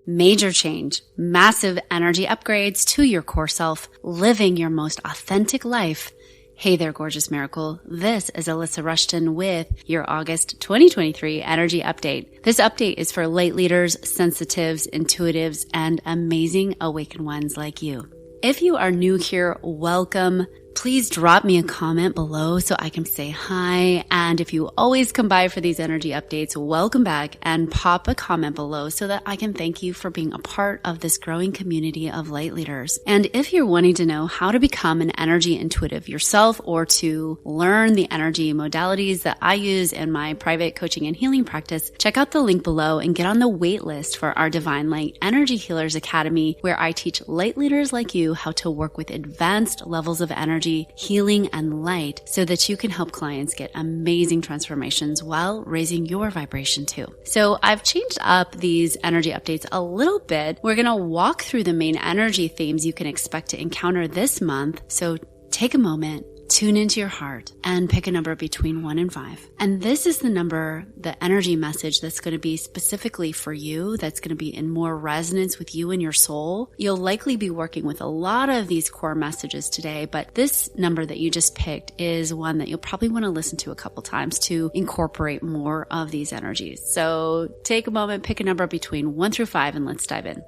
Major change, massive energy upgrades to your core self, living your most authentic life. Hey there, gorgeous miracle. This is Alysa Rushton with your August 2023 energy update. This update is for light leaders, sensitives, intuitives, and amazing awakened ones like you. If you are new here, welcome. Please drop me a comment below so I can say hi. And if you always come by for these energy updates, welcome back and pop a comment below so that I can thank you for being a part of this growing community of light leaders. And if you're wanting to know how to become an energy intuitive yourself or to learn the energy modalities that I use in my private coaching and healing practice, check out the link below and get on the wait list for our Divine Light Energy Healers Academy, where I teach light leaders like you how to work with advanced levels of energy, healing, and light so that you can help clients get amazing transformations while raising your vibration too. So I've changed up these energy updates a little bit. We're going to walk through the main energy themes you can expect to encounter this month. So take a moment, tune into your heart, and pick a number between 1 and 5. And this is the number, the energy message that's going to be specifically for you, that's going to be in more resonance with you and your soul. You'll likely be working with a lot of these core messages today, but this number that you just picked is one that you'll probably want to listen to a couple times to incorporate more of these energies. So take a moment, pick a number between 1 through 5, and let's dive in.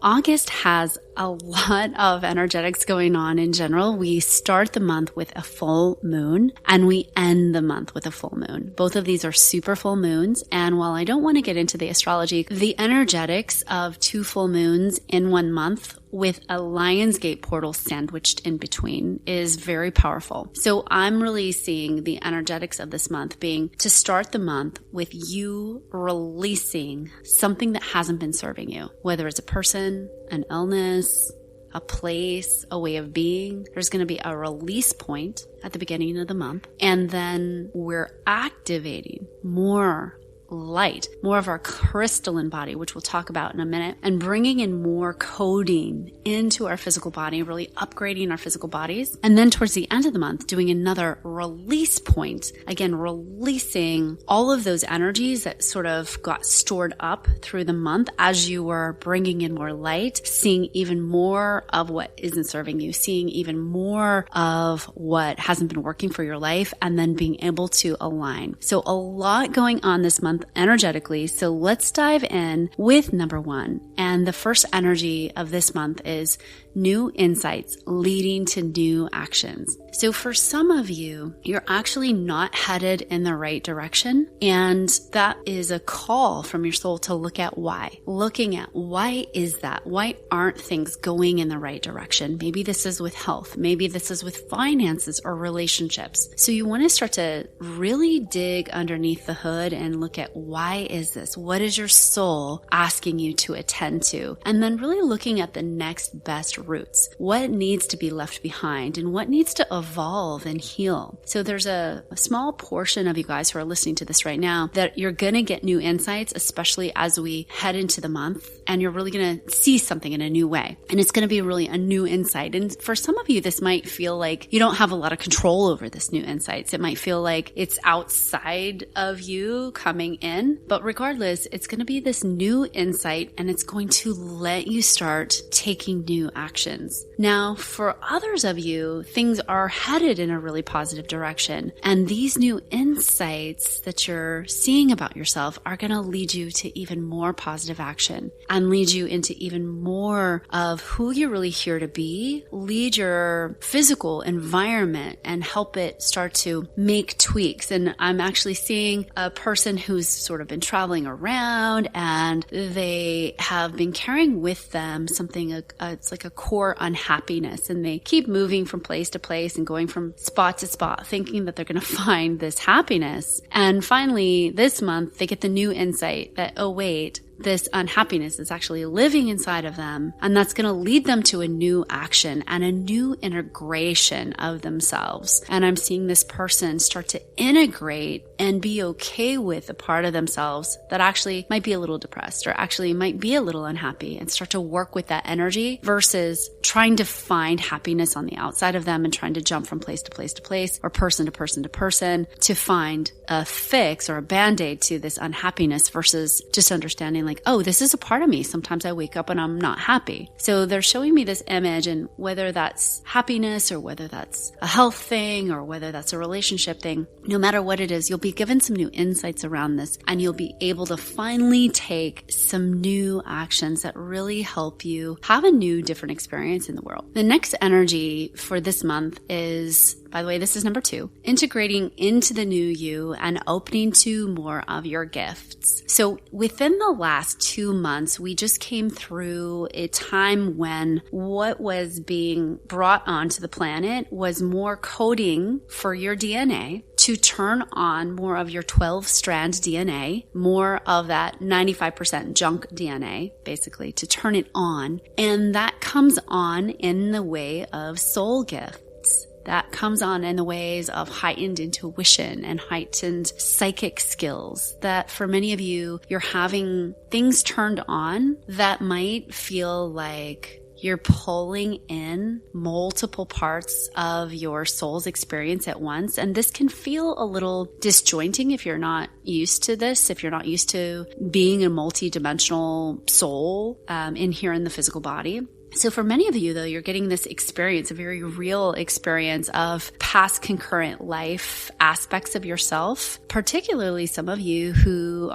August has a lot of energetics going on in general. We start the month with a full moon and we end the month with a full moon. Both of these are super full moons. And while I don't want to get into the astrology, the energetics of 2 full moons in 1 month with a Lionsgate portal sandwiched in between is very powerful. So I'm really seeing the energetics of this month being to start the month with you releasing something that hasn't been serving you, whether it's a person, an illness, a place, a way of being. There's going to be a release point at the beginning of the month. And then we're activating more light, more of our crystalline body, which we'll talk about in a minute, and bringing in more coding into our physical body, really upgrading our physical bodies. And then towards the end of the month, doing another release point, again, releasing all of those energies that sort of got stored up through the month as you were bringing in more light, seeing even more of what isn't serving you, seeing even more of what hasn't been working for your life, and then being able to align. So a lot going on this month energetically. So let's dive in with number 1. And the first energy of this month is new insights leading to new actions. So for some of you, you're actually not headed in the right direction. And that is a call from your soul to look at why. Looking at why is that? Why aren't things going in the right direction? Maybe this is with health. Maybe this is with finances or relationships. So you want to start to really dig underneath the hood and look at why is this? What is your soul asking you to attend to? And then really looking at the next best roots. What needs to be left behind and what needs to evolve and heal? So there's a small portion of you guys who are listening to this right now that you're going to get new insights, especially as we head into the month, and you're really going to see something in a new way. And it's going to be really a new insight. And for some of you, this might feel like you don't have a lot of control over this new insights. It might feel like it's outside of you coming in, but regardless, it's going to be this new insight and it's going to let you start taking new actions. Now, for others of you, things are headed in a really positive direction. And these new insights that you're seeing about yourself are going to lead you to even more positive action and lead you into even more of who you're really here to be, lead your physical environment and help it start to make tweaks. And I'm actually seeing a person who's sort of been traveling around and they have been carrying with them something, it's like a core unhappiness, and they keep moving from place to place and going from spot to spot thinking that they're going to find this happiness. And finally this month they get the new insight that, oh wait, this unhappiness is actually living inside of them, and that's going to lead them to a new action and a new integration of themselves. And I'm seeing this person start to integrate and be okay with a part of themselves that actually might be a little depressed or actually might be a little unhappy, and start to work with that energy versus trying to find happiness on the outside of them and trying to jump from place to place to place or person to person to person to find a fix or a band-aid to this unhappiness, versus just understanding like, oh, this is a part of me. Sometimes I wake up and I'm not happy. So they're showing me this image, and whether that's happiness or whether that's a health thing or whether that's a relationship thing, no matter what it is, you'll be given some new insights around this, and you'll be able to finally take some new actions that really help you have a new, different experience in the world. The next energy for this month is, by the way, this is number 2, integrating into the new you and opening to more of your gifts. So within the last 2 months, we just came through a time when what was being brought onto the planet was more coding for your DNA to turn on more of your 12-strand DNA, more of that 95% junk DNA, basically, to turn it on. And that comes on in the way of soul gifts. That comes on in the ways of heightened intuition and heightened psychic skills that for many of you, you're having things turned on that might feel like you're pulling in multiple parts of your soul's experience at once. And this can feel a little disjointing if you're not used to this, if you're not used to being a multidimensional soul in here in the physical body. So for many of you, though, you're getting this experience, a very real experience of past concurrent life aspects of yourself, particularly some of you who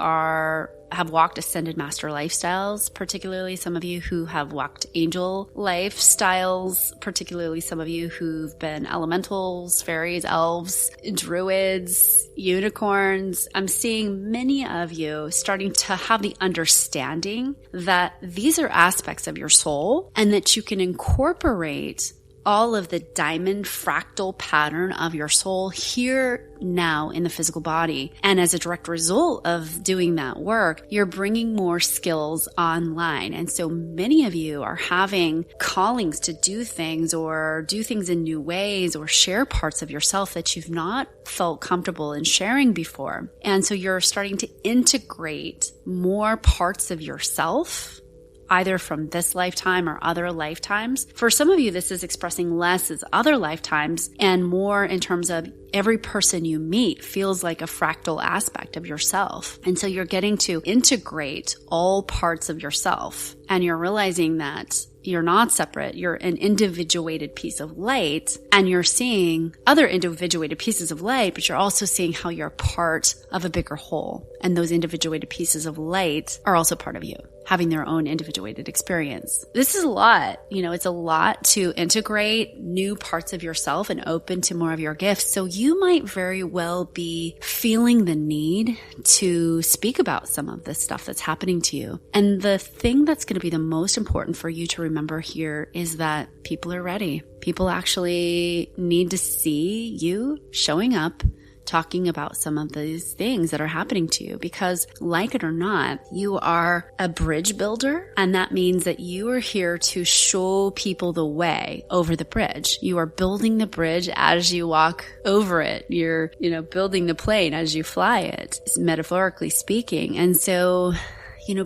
have walked ascended master lifestyles, particularly some of you who have walked angel lifestyles, particularly some of you who've been elementals, fairies, elves, druids, unicorns. I'm seeing many of you starting to have the understanding that these are aspects of your soul and that you can incorporate all of the diamond fractal pattern of your soul here now in the physical body. And as a direct result of doing that work, you're bringing more skills online. And so many of you are having callings to do things or do things in new ways or share parts of yourself that you've not felt comfortable in sharing before. And so you're starting to integrate more parts of yourself, either from this lifetime or other lifetimes. For some of you, this is expressing less as other lifetimes and more in terms of every person you meet feels like a fractal aspect of yourself. And so you're getting to integrate all parts of yourself, and you're realizing that you're not separate. You're an individuated piece of light, and you're seeing other individuated pieces of light, but you're also seeing how you're part of a bigger whole. And those individuated pieces of light are also part of you, having their own individuated experience. This is a lot. It's a lot to integrate new parts of yourself and open to more of your gifts. So you might very well be feeling the need to speak about some of this stuff that's happening to you. And the thing that's going to be the most important for you to remember here is that people are ready. People actually need to see you showing up, talking about some of these things that are happening to you, because like it or not, you are a bridge builder. And that means that you are here to show people the way over the bridge. You are building the bridge as you walk over it. You're, building the plane as you fly it, metaphorically speaking. And so,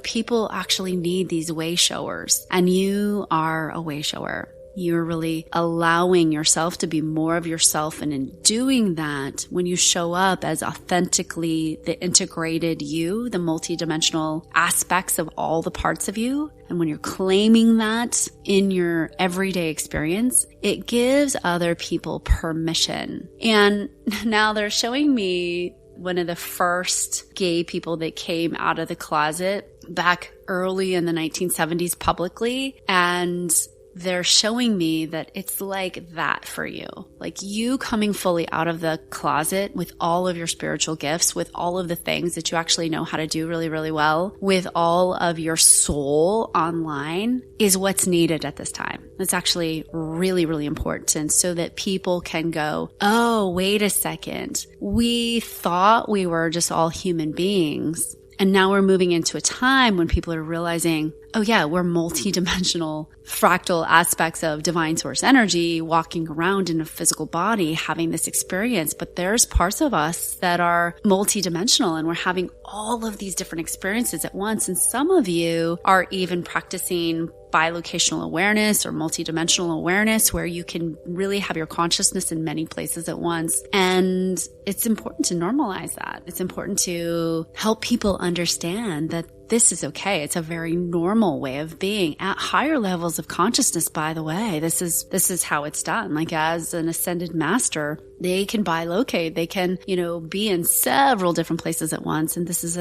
people actually need these way showers, and you are a way shower. You're really allowing yourself to be more of yourself. And in doing that, when you show up as authentically the integrated you, the multidimensional aspects of all the parts of you, and when you're claiming that in your everyday experience, it gives other people permission. And now they're showing me one of the first gay people that came out of the closet back early in the 1970s publicly. And they're showing me that it's like that for you. Like you coming fully out of the closet with all of your spiritual gifts, with all of the things that you actually know how to do really, really well, with all of your soul online is what's needed at this time. It's actually really, really important so that people can go, oh, wait a second. We thought we were just all human beings. And now we're moving into a time when people are realizing, oh yeah, we're multidimensional fractal aspects of divine source energy walking around in a physical body having this experience. But there's parts of us that are multidimensional and we're having all of these different experiences at once. And some of you are even practicing bilocational awareness or multidimensional awareness where you can really have your consciousness in many places at once. And it's important to normalize that. It's important to help people understand that this is okay. It's a very normal way of being at higher levels of consciousness, by the way. This is how it's done. Like as an ascended master, they can bilocate. They can, be in several different places at once. And this is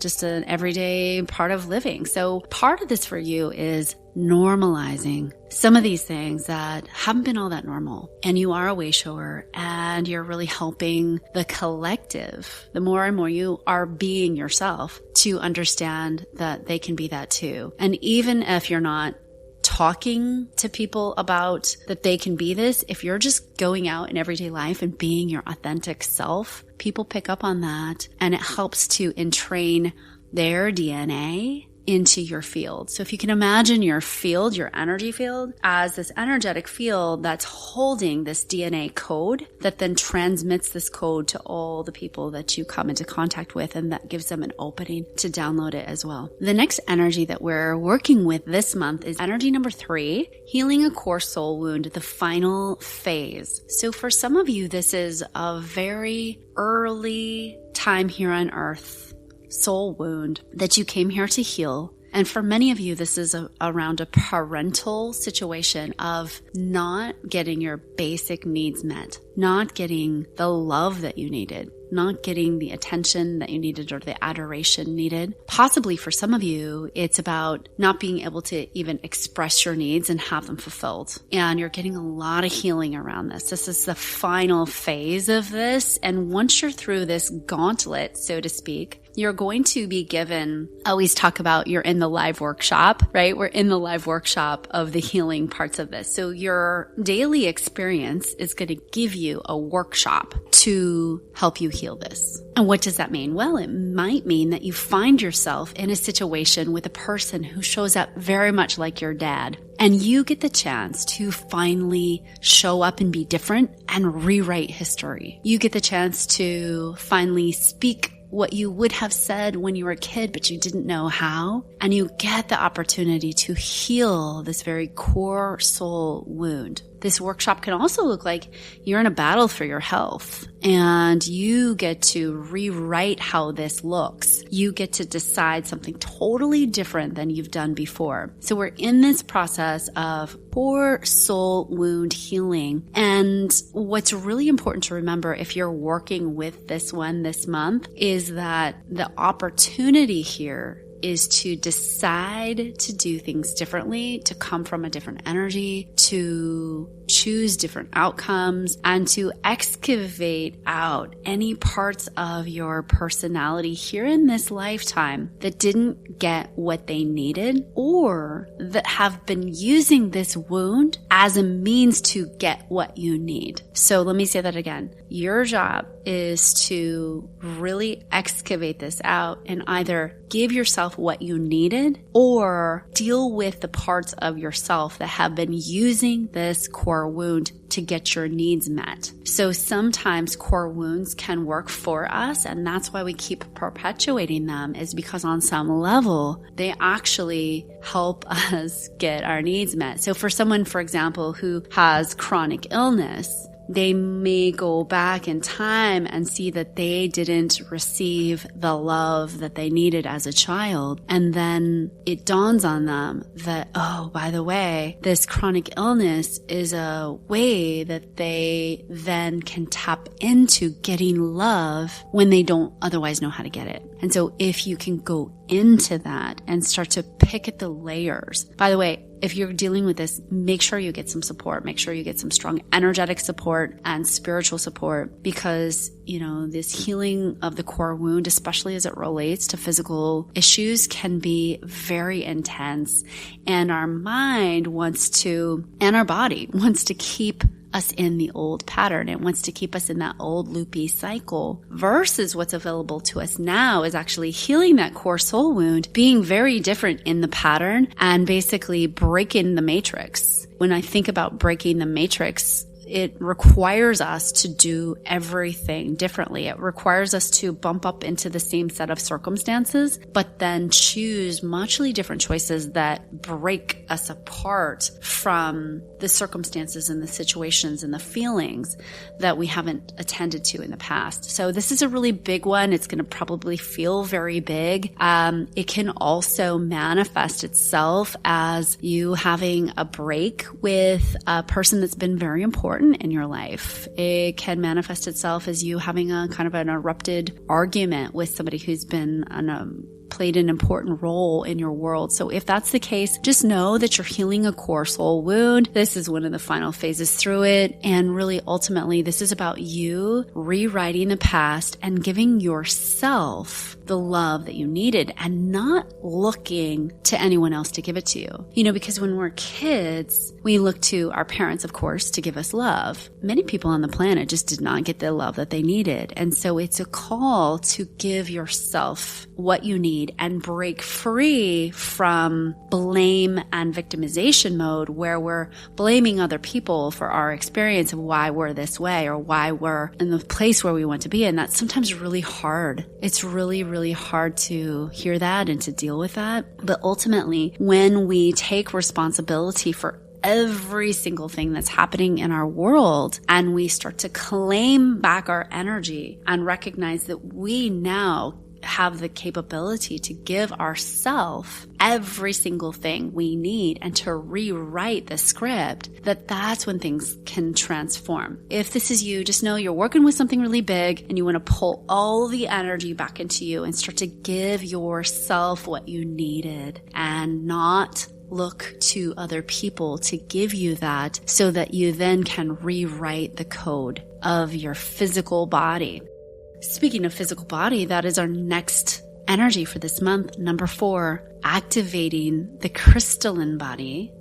just an everyday part of living. So part of this for you is normalizing some of these things that haven't been all that normal. And you are a way shower and you're really helping the collective. The more and more you are being yourself to understand that they can be that too. And even if you're not talking to people about that they can be this, if you're just going out in everyday life and being your authentic self, people pick up on that and it helps to entrain their DNA into your field. So if you can imagine your field, your energy field, as this energetic field that's holding this DNA code that then transmits this code to all the people that you come into contact with, and that gives them an opening to download it as well. The next energy that we're working with this month is energy number 3, healing a core soul wound, the final phase. So for some of you, this is a very early time here on earth soul wound that you came here to heal. And for many of you, this is around a parental situation of not getting your basic needs met, not getting the love that you needed, not getting the attention that you needed or the adoration needed. Possibly for some of you, it's about not being able to even express your needs and have them fulfilled. And you're getting a lot of healing around this. This is the final phase of this. And once you're through this gauntlet, so to speak, you're going to be given, I always talk about you're in the live workshop, right? We're in the live workshop of the healing parts of this. So your daily experience is going to give you a workshop to help you heal this. And what does that mean? Well, it might mean that you find yourself in a situation with a person who shows up very much like your dad. And you get the chance to finally show up and be different and rewrite history. You get the chance to finally speak what you would have said when you were a kid, but you didn't know how. And you get the opportunity to heal this very core soul wound. This workshop can also look like you're in a battle for your health and you get to rewrite how this looks. You get to decide something totally different than you've done before. So we're in this process of core soul wound healing. And what's really important to remember if you're working with this one this month is that the opportunity here is to decide to do things differently, to come from a different energy, to choose different outcomes, and to excavate out any parts of your personality here in this lifetime that didn't get what they needed or that have been using this wound as a means to get what you need. So let me say that again. Your job is to really excavate this out and either give yourself what you needed or deal with the parts of yourself that have been using this core wound to get your needs met. So sometimes core wounds can work for us, and that's why we keep perpetuating them, is because on some level, they actually help us get our needs met. So for someone, for example, who has chronic illness, they may go back in time and see that they didn't receive the love that they needed as a child. And then it dawns on them that, oh, by the way, this chronic illness is a way that they then can tap into getting love when they don't otherwise know how to get it. And so if you can go into that and start to pick at the layers, by the way, if you're dealing with this, make sure you get some support. Make sure you get some strong energetic support and spiritual support because, this healing of the core wound, especially as it relates to physical issues, can be very intense. And our mind and our body wants to keep us in the old pattern. It wants to keep us in that old loopy cycle versus what's available to us now is actually healing that core soul wound, being very different in the pattern and basically breaking the matrix. When I think about breaking the matrix, it requires us to do everything differently. It requires us to bump up into the same set of circumstances, but then choose muchly different choices that break us apart from the circumstances and the situations and the feelings that we haven't attended to in the past. So this is a really big one. It's going to probably feel very big. It can also manifest itself as you having a break with a person that's been very important in your life. It can manifest itself as you having a kind of an erupted argument with somebody who's been played an important role in your world. So if that's the case, just know that you're healing a core soul wound. This is one of the final phases through it. And really, ultimately, this is about you rewriting the past and giving yourself the love that you needed and not looking to anyone else to give it to you. You know, because when we're kids, we look to our parents, of course, to give us love. Many people on the planet just did not get the love that they needed. And so it's a call to give yourself what you need and break free from blame and victimization mode, where we're blaming other people for our experience of why we're this way or why we're in the place where we want to be. And that's sometimes really hard. It's really, really hard to hear that and to deal with that. But ultimately, when we take responsibility for every single thing that's happening in our world, and we start to claim back our energy and recognize that we now have the capability to give ourselves every single thing we need and to rewrite the script, that's when things can transform. If this is you, just know you're working with something really big and you want to pull all the energy back into you and start to give yourself what you needed and not look to other people to give you that, so that you then can rewrite the code of your physical body. Speaking of physical body, that is our next energy for this month. Number 4, activating the crystalline body.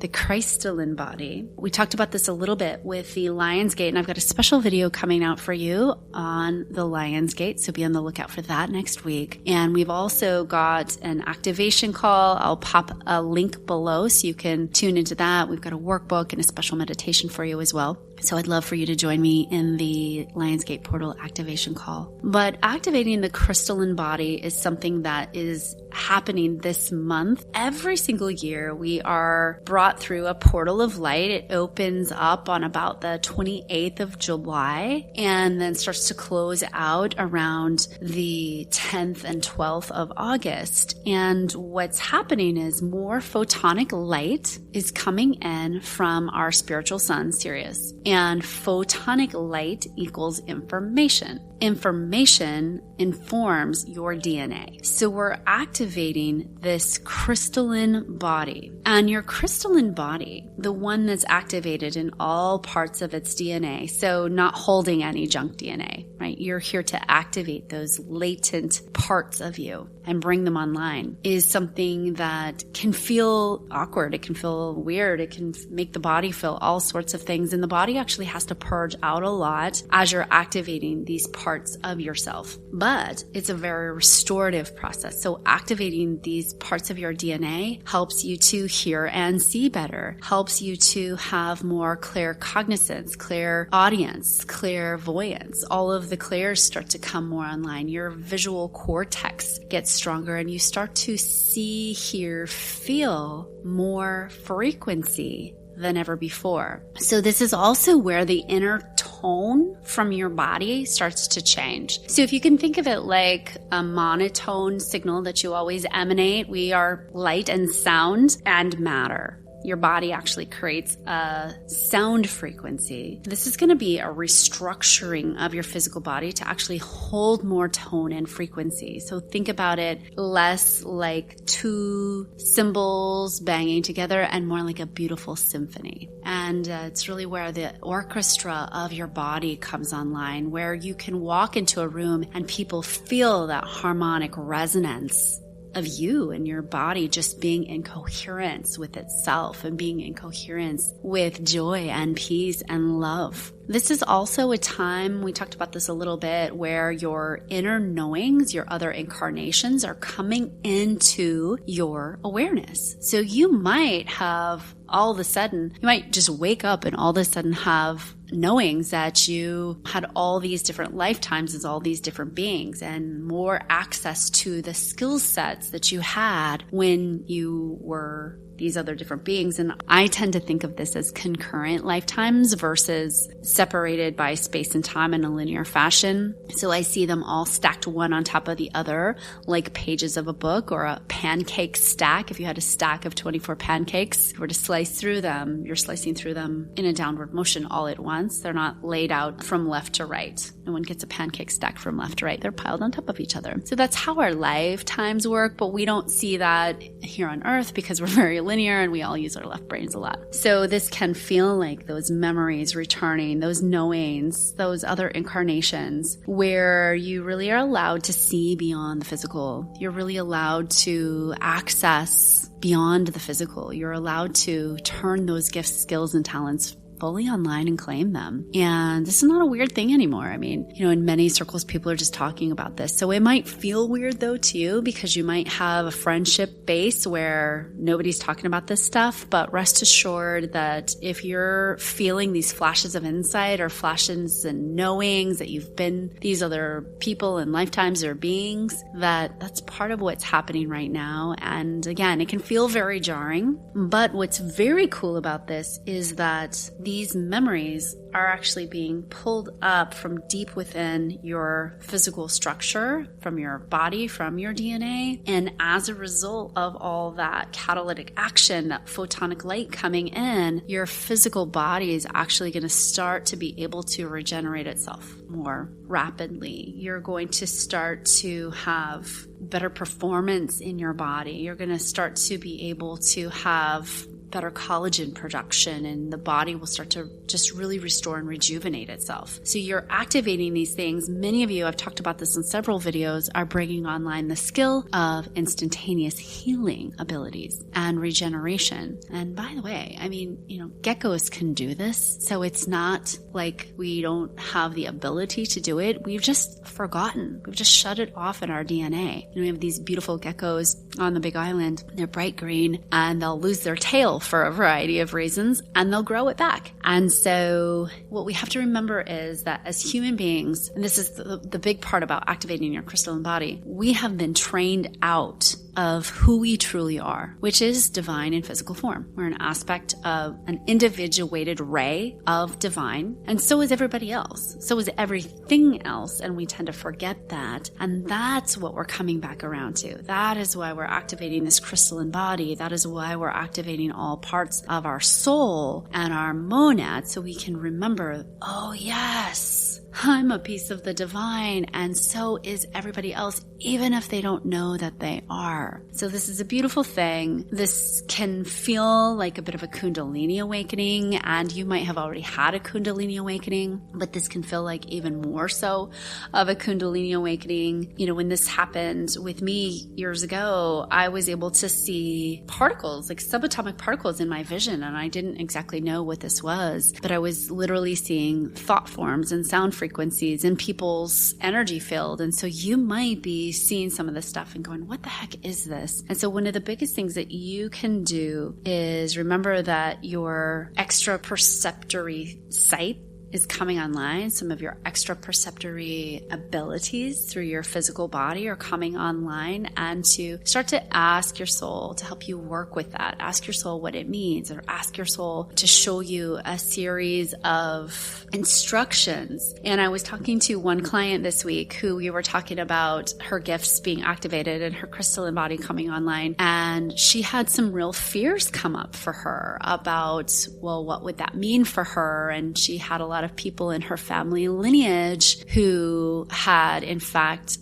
The crystalline body. We talked about this a little bit with the Lion's Gate, and I've got a special video coming out for you on the Lion's Gate, so be on the lookout for that next week. And we've also got an activation call. I'll pop a link below so you can tune into that. We've got a workbook and a special meditation for you as well. So I'd love for you to join me in the Lionsgate Portal activation call. But activating the crystalline body is something that is happening this month. Every single year, we are brought through a portal of light. It opens up on about the 28th of July and then starts to close out around the 10th and 12th of August. And what's happening is more photonic light is coming in from our spiritual sun, Sirius. And photonic light equals information. Information informs your DNA. So we're activating this crystalline body. And your crystalline body, the one that's activated in all parts of its DNA, so not holding any junk DNA, right? You're here to activate those latent parts of you and bring them online, is something that can feel awkward. It can feel weird. It can make the body feel all sorts of things. And the body actually has to purge out a lot as you're activating these parts of yourself. But it's a very restorative process. So activating these parts of your DNA helps you to hear and see better, helps you to have more clear cognizance, clear audience, clairvoyance. All of the clairs start to come more online. Your visual cortex gets stronger and you start to see, hear, feel more frequency than ever before. So this is also where the inner tone from your body starts to change. So if you can think of it like a monotone signal that you always emanate, we are light and sound and matter. Your body actually creates a sound frequency. This is going to be a restructuring of your physical body to actually hold more tone and frequency. So think about it less like two cymbals banging together and more like a beautiful symphony. And it's really where the orchestra of your body comes online, where you can walk into a room and people feel that harmonic resonance of you and your body just being in coherence with itself and being in coherence with joy and peace and love. This is also a time, we talked about this a little bit, where your inner knowings, your other incarnations are coming into your awareness. So you might have all of a sudden, you might just wake up and all of a sudden have knowings that you had all these different lifetimes as all these different beings and more access to the skill sets that you had when you were these other different beings. And I tend to think of this as concurrent lifetimes versus separated by space and time in a linear fashion. So I see them all stacked one on top of the other, like pages of a book or a pancake stack. If you had a stack of 24 pancakes, if you were to slice through them, you're slicing through them in a downward motion all at once. They're not laid out from left to right. No one gets a pancake stack from left to right. They're piled on top of each other. So that's how our lifetimes work, but we don't see that here on Earth because we're very linear and we all use our left brains a lot. So this can feel like those memories returning, those knowings, those other incarnations where you really are allowed to see beyond the physical. You're really allowed to access beyond the physical. You're allowed to turn those gifts, skills, and talents fully online and claim them. And this is not a weird thing anymore. I mean, in many circles, people are just talking about this. So it might feel weird though to you because you might have a friendship base where nobody's talking about this stuff. But rest assured that if you're feeling these flashes of insight or flashes and knowings that you've been these other people and lifetimes or beings, that's part of what's happening right now. And again, it can feel very jarring. But what's very cool about this is that these memories are actually being pulled up from deep within your physical structure, from your body, from your DNA. And as a result of all that catalytic action, that photonic light coming in, your physical body is actually going to start to be able to regenerate itself more rapidly. You're going to start to have better performance in your body. You're going to start to be able to have better collagen production, and the body will start to just really restore and rejuvenate itself. So you're activating these things. Many of you, I've talked about this in several videos, are bringing online the skill of instantaneous healing abilities and regeneration. And by the way, geckos can do this. So it's not like we don't have the ability to do it. We've just forgotten. We've just shut it off in our DNA. We have these beautiful geckos on the Big Island. They're bright green and they'll lose their tail for a variety of reasons and they'll grow it back. And so what we have to remember is that as human beings, and this is the big part about activating your crystalline body, we have been trained out of who we truly are, which is divine in physical form. We're an aspect of an individuated ray of divine, and so is everybody else. So is everything else, and we tend to forget that. And that's what we're coming back around to. That is why we're activating this crystalline body. That is why we're activating all parts of our soul and our monad, so we can remember, oh yes, I'm a piece of the divine, and so is everybody else, even if they don't know that they are. So this is a beautiful thing. This can feel like a bit of a Kundalini awakening, and you might have already had a Kundalini awakening, but this can feel like even more so of a Kundalini awakening. When this happened with me years ago, I was able to see particles, like subatomic particles in my vision, and I didn't exactly know what this was, but I was literally seeing thought forms and sound frequencies in people's energy field. And so you might be seeing some of this stuff and going, what the heck is this? And so one of the biggest things that you can do is remember that your extra perceptory sight is coming online. Some of your extra perceptory abilities through your physical body are coming online, and to start to ask your soul to help you work with that. Ask your soul what it means, or ask your soul to show you a series of instructions. And I was talking to one client this week who we were talking about her gifts being activated and her crystalline body coming online. And she had some real fears come up for her about, well, what would that mean for her? And she had a lot of people in her family lineage who had, in fact,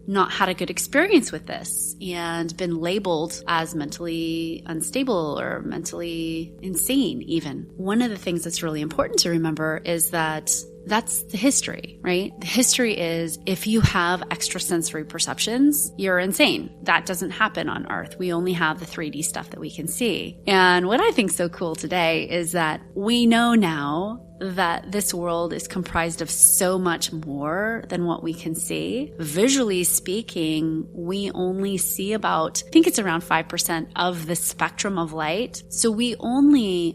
not had a good experience with this and been labeled as mentally unstable or mentally insane even. One of the things that's really important to remember is that that's the history, right? The history is if you have extrasensory perceptions, you're insane. That doesn't happen on Earth. We only have the 3D stuff that we can see. And what I think is so cool today is that we know now that this world is comprised of so much more than what we can see. Visually speaking, we only see about, I think it's around 5% of the spectrum of light. So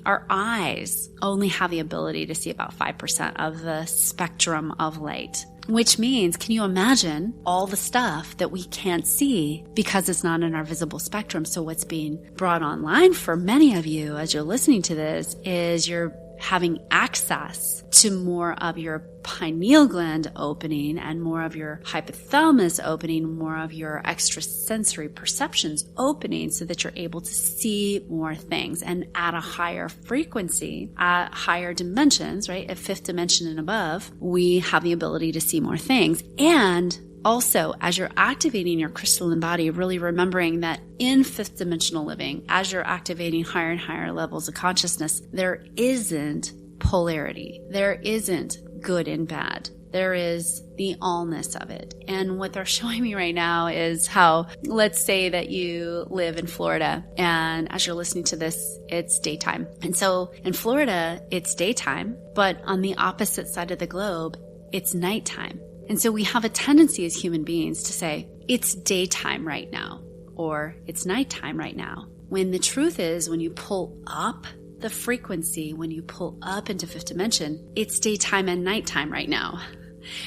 our eyes only have the ability to see about 5% of the spectrum of light. Which means, can you imagine all the stuff that we can't see because it's not in our visible spectrum? So what's being brought online for many of you as you're listening to this is you're having access to more of your pineal gland opening and more of your hypothalamus opening, more of your extrasensory perceptions opening so that you're able to see more things and at a higher frequency, at higher dimensions, right? At 5th dimension and above, we have the ability to see more things. And also, as you're activating your crystalline body, really remembering that in 5th dimensional living, as you're activating higher and higher levels of consciousness, there isn't polarity. There isn't good and bad. There is the allness of it. And what they're showing me right now is how, let's say that you live in Florida, and as you're listening to this, it's daytime. And so in Florida, it's daytime, but on the opposite side of the globe, it's nighttime. And so we have a tendency as human beings to say, it's daytime right now, or it's nighttime right now. When the truth is, when you pull up the frequency, when you pull up into 5th dimension, it's daytime and nighttime right now.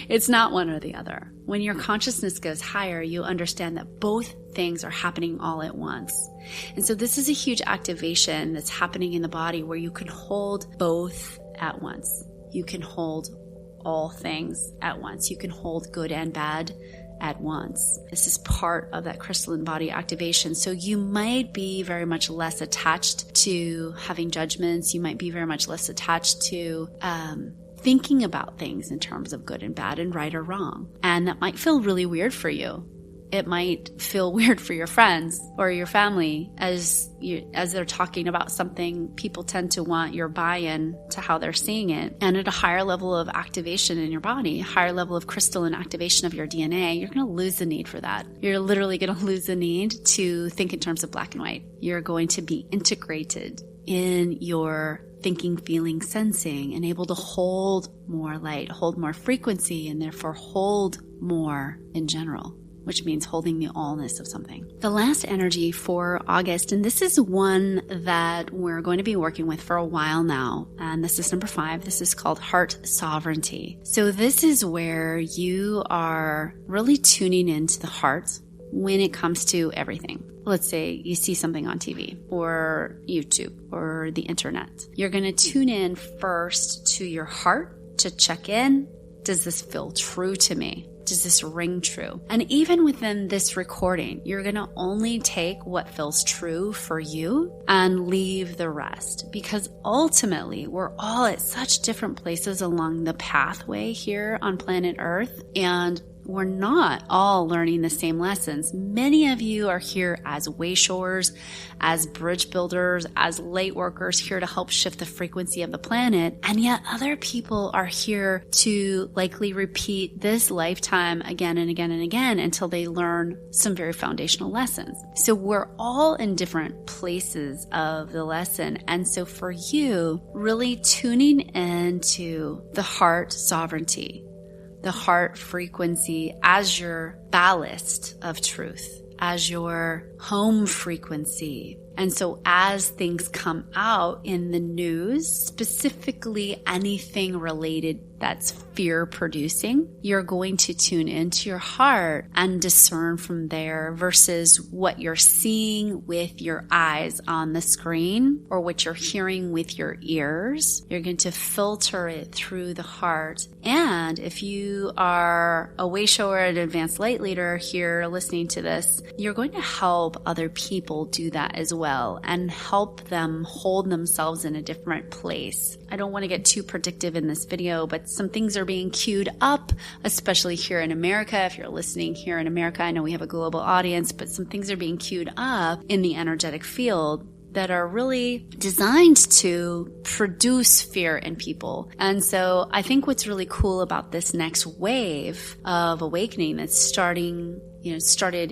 It's not one or the other. When your consciousness goes higher, you understand that both things are happening all at once. And so this is a huge activation that's happening in the body where you can hold both at once. You can hold all things at once. You can hold good and bad at once. This is part of that crystalline body activation. So you might be very much less attached to having judgments. You might be very much less attached to thinking about things in terms of good and bad and right or wrong. And that might feel really weird for you. It might feel weird for your friends or your family as they're talking about something. People tend to want your buy-in to how they're seeing it. And at a higher level of activation in your body, a higher level of crystalline activation of your DNA, you're going to lose the need for that. You're literally going to lose the need to think in terms of black and white. You're going to be integrated in your thinking, feeling, sensing, and able to hold more light, hold more frequency, and therefore hold more in general, which means holding the allness of something. The last energy for August, and this is one that we're going to be working with for a while now, and this is number 5. This is called heart sovereignty. So this is where you are really tuning into the heart when it comes to everything. Let's say you see something on TV or YouTube or the internet. You're going to tune in first to your heart to check in. Does this feel true to me? Does this ring true? And even within this recording, you're going to only take what feels true for you and leave the rest, because ultimately we're all at such different places along the pathway here on planet Earth, and we're not all learning the same lessons. Many of you are here as wayshowers, as bridge builders, as light workers here to help shift the frequency of the planet. And yet other people are here to likely repeat this lifetime again and again and again until they learn some very foundational lessons. So we're all in different places of the lesson. And so for you, really tuning into the heart sovereignty, the heart frequency as your ballast of truth, as your home frequency. And so as things come out in the news, specifically anything related that's fear producing, you're going to tune into your heart and discern from there versus what you're seeing with your eyes on the screen or what you're hearing with your ears. You're going to filter it through the heart. And if you are a wayshower, an advanced light leader here listening to this, you're going to help other people do that as well and help them hold themselves in a different place. I don't want to get too predictive in this video, but some things are being queued up, especially here in America. If you're listening here in America, I know we have a global audience, but some things are being queued up in the energetic field that are really designed to produce fear in people. And so I think what's really cool about this next wave of awakening that's started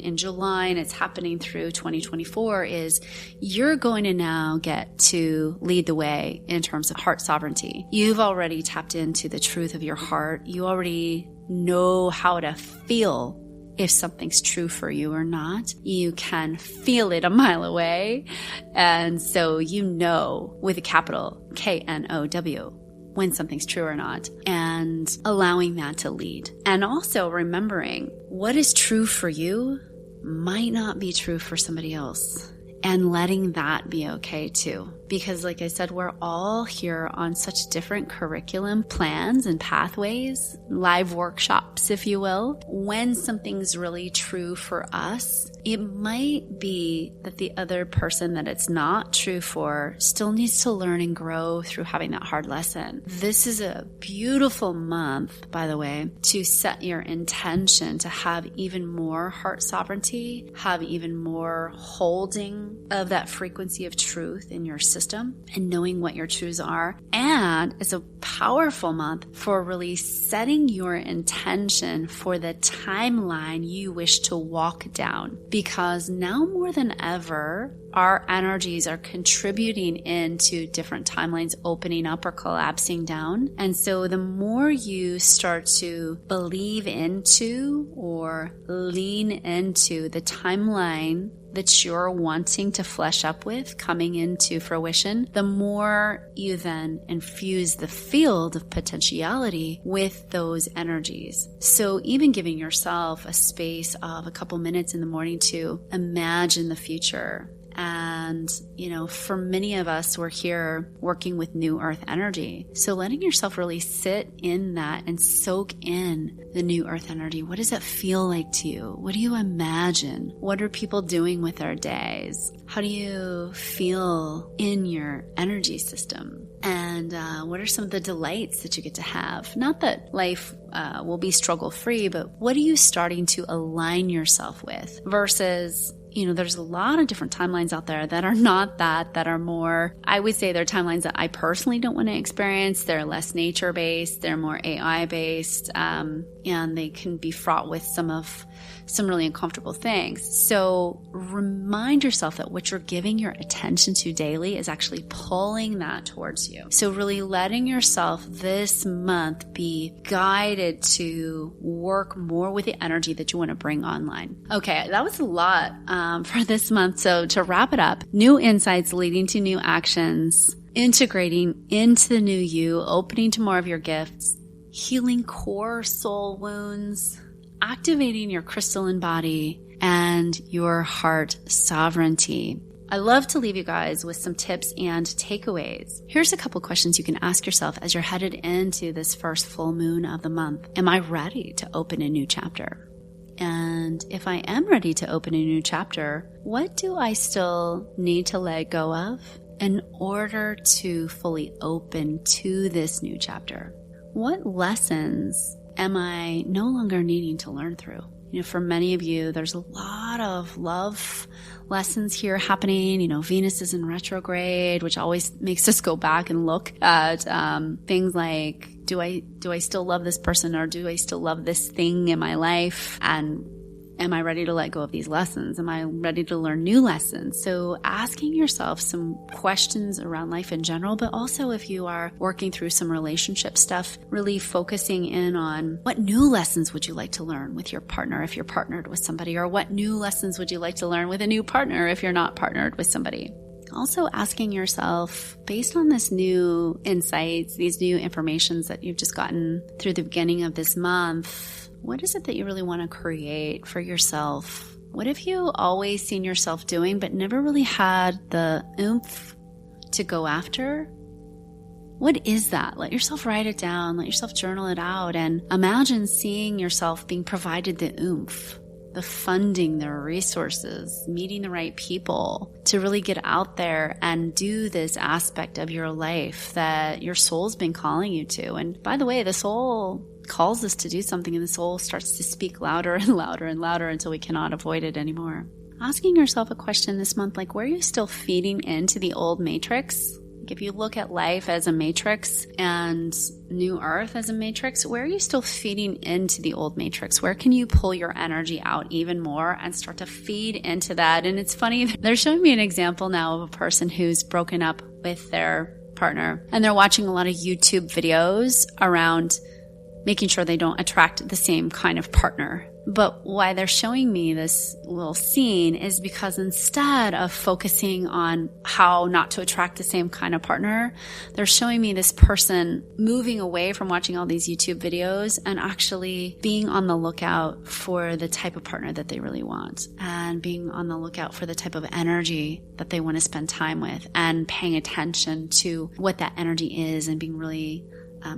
in July and it's happening through 2024 is you're going to now get to lead the way in terms of heart sovereignty. You've already tapped into the truth of your heart. You already know how to feel if something's true for you or not. You can feel it a mile away. And so you know with a capital KNOW when something's true or not, and allowing that to lead. And also remembering what is true for you might not be true for somebody else, and letting that be okay too. Because like I said, we're all here on such different curriculum plans and pathways, live workshops, if you will. When something's really true for us, it might be that the other person that it's not true for still needs to learn and grow through having that hard lesson. This is a beautiful month, by the way, to set your intention to have even more heart sovereignty, have even more holding of that frequency of truth in your system and knowing what your truths are. And it's a powerful month for really setting your intention for the timeline you wish to walk down. Because now more than ever, our energies are contributing into different timelines opening up or collapsing down. And so the more you start to believe into or lean into the timeline that you're wanting to flesh up with coming into fruition, the more you then infuse the field of potentiality with those energies. So even giving yourself a space of a couple minutes in the morning to imagine the future. And, for many of us, we're here working with new earth energy. So letting yourself really sit in that and soak in the new earth energy. What does it feel like to you? What do you imagine? What are people doing with their days? How do you feel in your energy system? And what are some of the delights that you get to have? Not that life will be struggle-free, but what are you starting to align yourself with versus... there's a lot of different timelines out there that are not that are more, I would say they're timelines that I personally don't want to experience. They're less nature-based, they're more AI-based, and they can be fraught with some really uncomfortable things. So remind yourself that what you're giving your attention to daily is actually pulling that towards you. So really letting yourself this month be guided to work more with the energy that you want to bring online. Okay, that was a lot for this month. So to wrap it up, new insights leading to new actions, integrating into the new you, opening to more of your gifts, healing core soul wounds, activating your crystalline body, and your heart sovereignty. I love to leave you guys with some tips and takeaways. Here's a couple questions you can ask yourself as you're headed into this first full moon of the month. Am I ready to open a new chapter? And if I am ready to open a new chapter, what do I still need to let go of in order to fully open to this new chapter? What lessons am I no longer needing to learn through? For many of you, there's a lot of love lessons here happening. Venus is in retrograde, which always makes us go back and look at things like, do I still love this person, or do I still love this thing in my life? And am I ready to let go of these lessons? Am I ready to learn new lessons? So asking yourself some questions around life in general, but also if you are working through some relationship stuff, really focusing in on what new lessons would you like to learn with your partner if you're partnered with somebody, or what new lessons would you like to learn with a new partner if you're not partnered with somebody. Also asking yourself, based on this new insights, these new informations that you've just gotten through the beginning of this month, what is it that you really want to create for yourself? What have you always seen yourself doing but never really had the oomph to go after? What is that? Let yourself write it down. Let yourself journal it out, and imagine seeing yourself being provided the oomph, the funding, the resources, meeting the right people to really get out there and do this aspect of your life that your soul's been calling you to. And by the way, the soul calls us to do something and the soul starts to speak louder and louder and louder until we cannot avoid it anymore. Asking yourself a question this month, like, where are you still feeding into the old matrix? Like, if you look at life as a matrix and New Earth as a matrix, where are you still feeding into the old matrix? Where can you pull your energy out even more and start to feed into that? And it's funny, they're showing me an example now of a person who's broken up with their partner, and they're watching a lot of YouTube videos around making sure they don't attract the same kind of partner. But why they're showing me this little scene is because instead of focusing on how not to attract the same kind of partner, they're showing me this person moving away from watching all these YouTube videos and actually being on the lookout for the type of partner that they really want, and being on the lookout for the type of energy that they want to spend time with, and paying attention to what that energy is and being really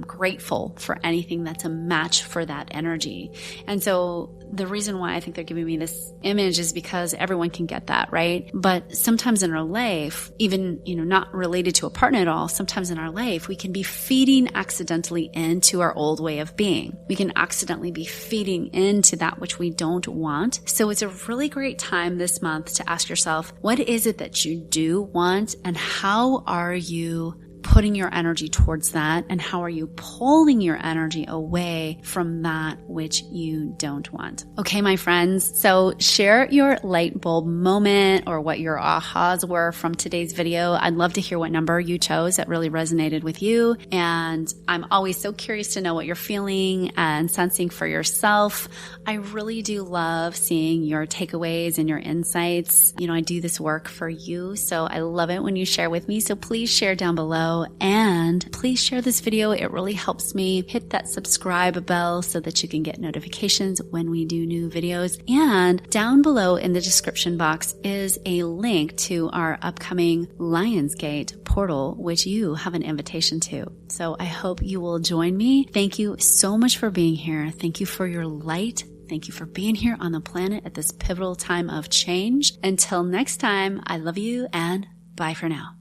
grateful for anything that's a match for that energy. And so the reason why I think they're giving me this image is because everyone can get that, right? But sometimes in our life, even, not related to a partner at all, sometimes in our life, we can be feeding accidentally into our old way of being. We can accidentally be feeding into that which we don't want. So it's a really great time this month to ask yourself, what is it that you do want, and how are you putting your energy towards that, and how are you pulling your energy away from that which you don't want? Okay, my friends, so share your light bulb moment or what your ahas were from today's video. I'd love to hear what number you chose that really resonated with you, and I'm always so curious to know what you're feeling and sensing for yourself. I really do love seeing your takeaways and your insights. I do this work for you, so I love it when you share with me, so please share down below. And please share this video. It really helps me. Hit that subscribe bell so that you can get notifications when we do new videos. And down below in the description box is a link to our upcoming Lionsgate portal, which you have an invitation to. So I hope you will join me. Thank you so much for being here. Thank you for your light. Thank you for being here on the planet at this pivotal time of change. Until next time, I love you and bye for now.